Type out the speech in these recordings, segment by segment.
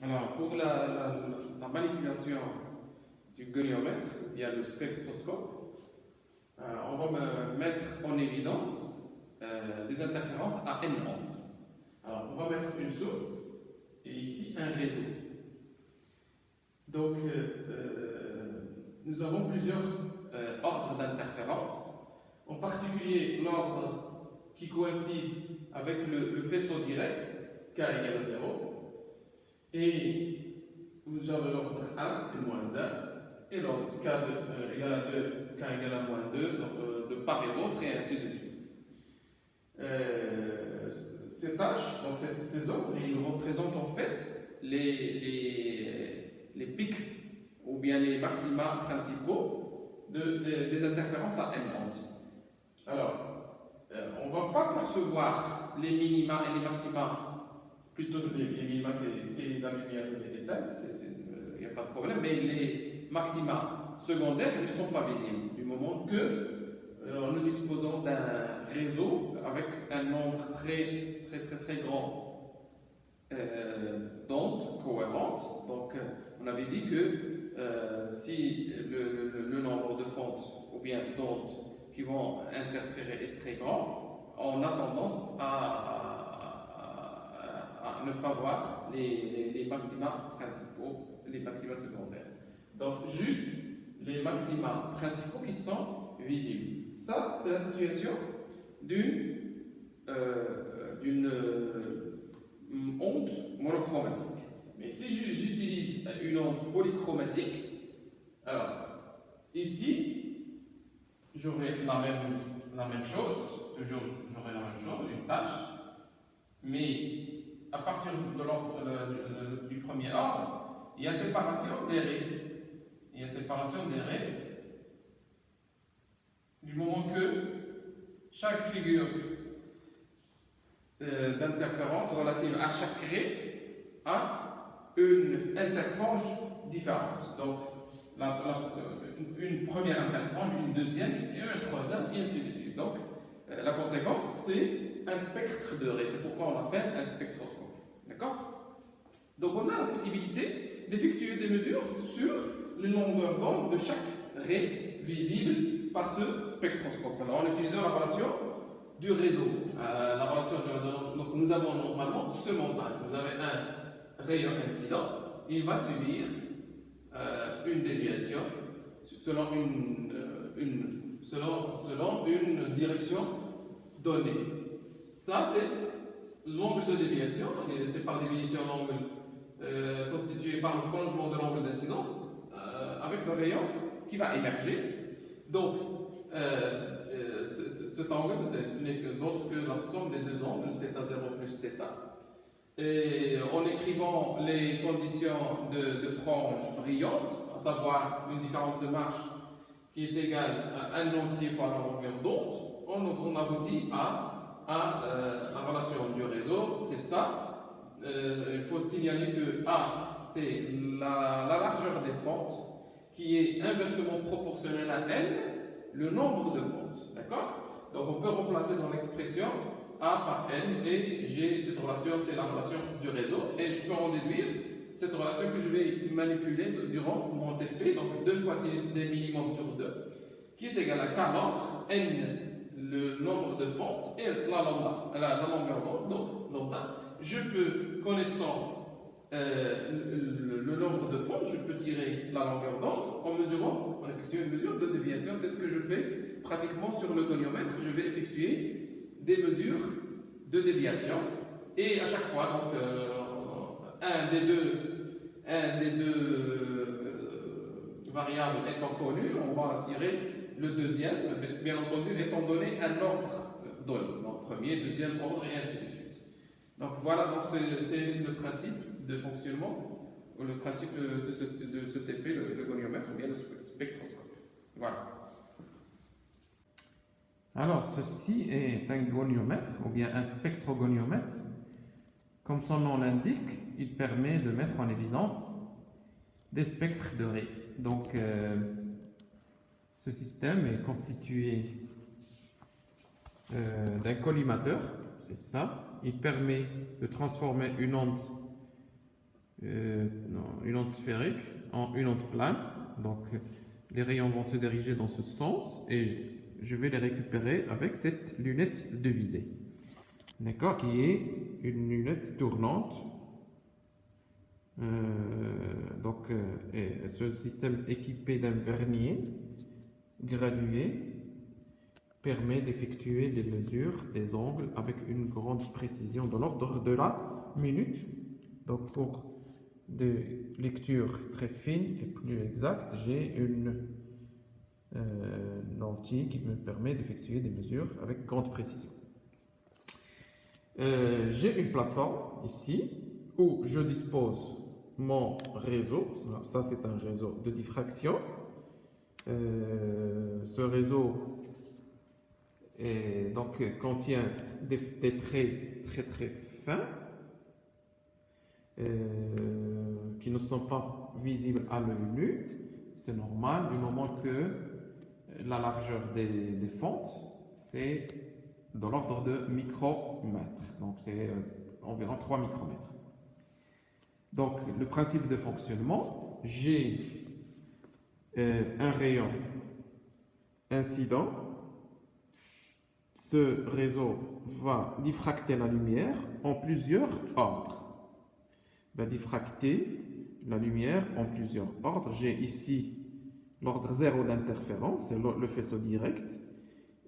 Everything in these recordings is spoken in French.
Alors, pour la manipulation du goniomètre, il y a le spectroscope. On va mettre en évidence des interférences à n ondes. Alors, on va mettre une source et ici un réseau. Donc, nous avons plusieurs ordres d'interférences, en particulier l'ordre qui coïncide avec le faisceau direct, k égale à 0. Et vous avez l'ordre 1 et moins 1, et l'ordre k égale à 2, k égale à moins 2, donc de part et d'autre, et ainsi de suite. Ces tâches, donc ces ordres, ils représentent en fait les pics ou bien les maxima principaux des interférences à n ondes. Alors, on ne va pas percevoir les minima et les maxima. Plutôt les minima, c'est la lumière et les détails, il n'y a pas de problème, mais les maxima secondaires ils ne sont pas visibles, du moment que nous disposons d'un réseau avec un nombre très grand d'ondes cohérentes. Donc, on avait dit que si le nombre de fentes ou bien d'ondes qui vont interférer est très grand, on a tendance à ne pas voir les maxima principaux, les maxima secondaires. Donc, juste les maxima principaux qui sont visibles. Ça, c'est la situation d'une onde monochromatique. Mais si j'utilise une onde polychromatique, alors ici, j'aurai la même chose, toujours j'aurai la même chose, une tâche, mais à partir de l'ordre du premier ordre, il y a séparation des raies. Il y a séparation des raies du moment que chaque figure d'interférence relative à chaque raie a une interfrange différente. Donc, une première interfrange, une deuxième, et une troisième, et ainsi de suite. Donc, la conséquence, c'est un spectre de raies. C'est pourquoi on l'appelle un spectroscope. D'accord? Donc, on a la possibilité d'effectuer des mesures sur le longueur d'onde de chaque raie visible par ce spectroscope. Alors, en utilisant la relation du réseau. La relation du réseau, donc nous avons normalement ce montage. Vous avez un rayon incident, il va subir une déviation selon une direction donnée. Ça, c'est l'angle de déviation, et c'est par définition l'angle constitué par le prolongement de l'angle d'incidence avec le rayon qui va émerger. Donc, cet angle, ce n'est que d'autre que la somme des deux angles, θ0 plus θ. Et en écrivant les conditions de frange brillante, à savoir une différence de marche qui est égale à 1 entier fois la longueur d'onde, on aboutit à la relation du réseau. C'est ça. Il faut signaler que A, c'est la largeur des fentes qui est inversement proportionnelle à n, le nombre de fentes. D'accord? Donc on peut remplacer dans l'expression A par n et j'ai cette relation, c'est la relation du réseau, et je peux en déduire cette relation que je vais manipuler durant mon TP, donc 2 fois sinus d minimum sur 2, qui est égal à k l'ordre, n le nombre de fentes et la longueur d'onde, donc lambda. Je peux, connaissant le nombre de fentes, je peux tirer la longueur d'onde en mesurant, en effectuant une mesure de déviation. C'est ce que je fais pratiquement sur le goniomètre. Je vais effectuer des mesures de déviation et à chaque fois, donc, un des deux variables étant connu, on va tirer le deuxième, bien entendu, étant donné un ordre donné, donc premier, deuxième ordre et ainsi de suite. Donc voilà, donc c'est le principe de fonctionnement, ou le principe de ce TP, le goniomètre ou bien le spectroscope. Voilà. Alors, ceci est un goniomètre ou bien un spectrogoniomètre. Comme son nom l'indique, il permet de mettre en évidence des spectres de raies. Donc, ce système est constitué d'un collimateur, c'est ça. Il permet de transformer une onde une onde sphérique en une onde plane. Donc, les rayons vont se diriger dans ce sens et je vais les récupérer avec cette lunette de visée. D'accord, qui est une lunette tournante. Ce système équipé d'un vernier gradué permet d'effectuer des mesures des angles avec une grande précision de l'ordre de la minute. Donc pour des lectures très fines et plus exactes, j'ai une lentille qui me permet d'effectuer des mesures avec grande précision. J'ai une plateforme ici où je dispose mon réseau. Ça, c'est un réseau de diffraction. Ce réseau contient des traits très fins qui ne sont pas visibles à l'œil nu. C'est normal du moment que la largeur des fentes, c'est de l'ordre de micromètres. Donc, c'est environ 3 micromètres. Donc, le principe de fonctionnement, j'ai un rayon incident. Ce réseau va diffracter la lumière en plusieurs ordres. Va diffracter la lumière en plusieurs ordres. J'ai ici l'ordre 0 d'interférence, c'est le faisceau direct.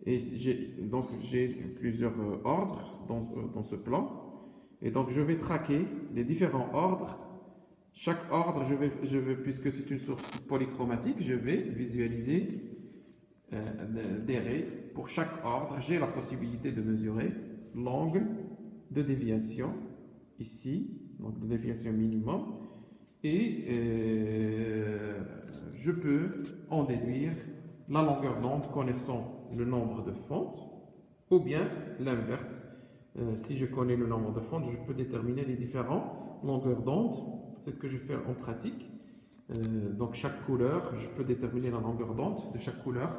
Et j'ai plusieurs ordres dans ce plan. Et donc je vais traquer les différents ordres. Chaque ordre, puisque c'est une source polychromatique, je vais visualiser des raies. Pour chaque ordre, j'ai la possibilité de mesurer l'angle de déviation ici, donc de déviation minimum, et je peux en déduire la longueur d'onde connaissant le nombre de fentes, ou bien l'inverse. Si je connais le nombre de fentes, je peux déterminer les différentes longueurs d'onde. C'est ce que je fais en pratique. Donc chaque couleur, je peux déterminer la longueur d'onde de chaque couleur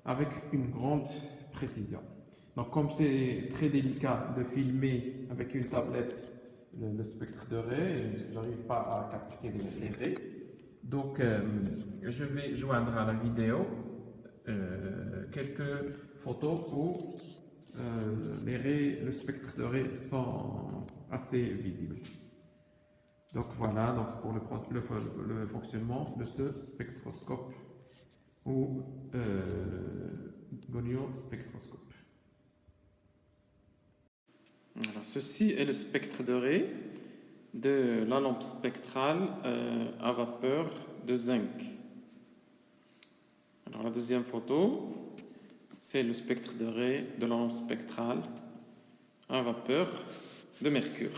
avec une grande précision. Donc comme c'est très délicat de filmer avec une tablette le spectre de raies, je n'arrive pas à capter les raies, donc je vais joindre à la vidéo quelques photos où les raies, le spectre de raies sont assez visibles. Donc voilà, donc c'est pour le fonctionnement de ce spectroscope ou goniospectroscope. Alors, ceci est le spectre de raies de la lampe spectrale à vapeur de zinc. Alors la deuxième photo, c'est le spectre de raies de la lampe spectrale à vapeur de mercure.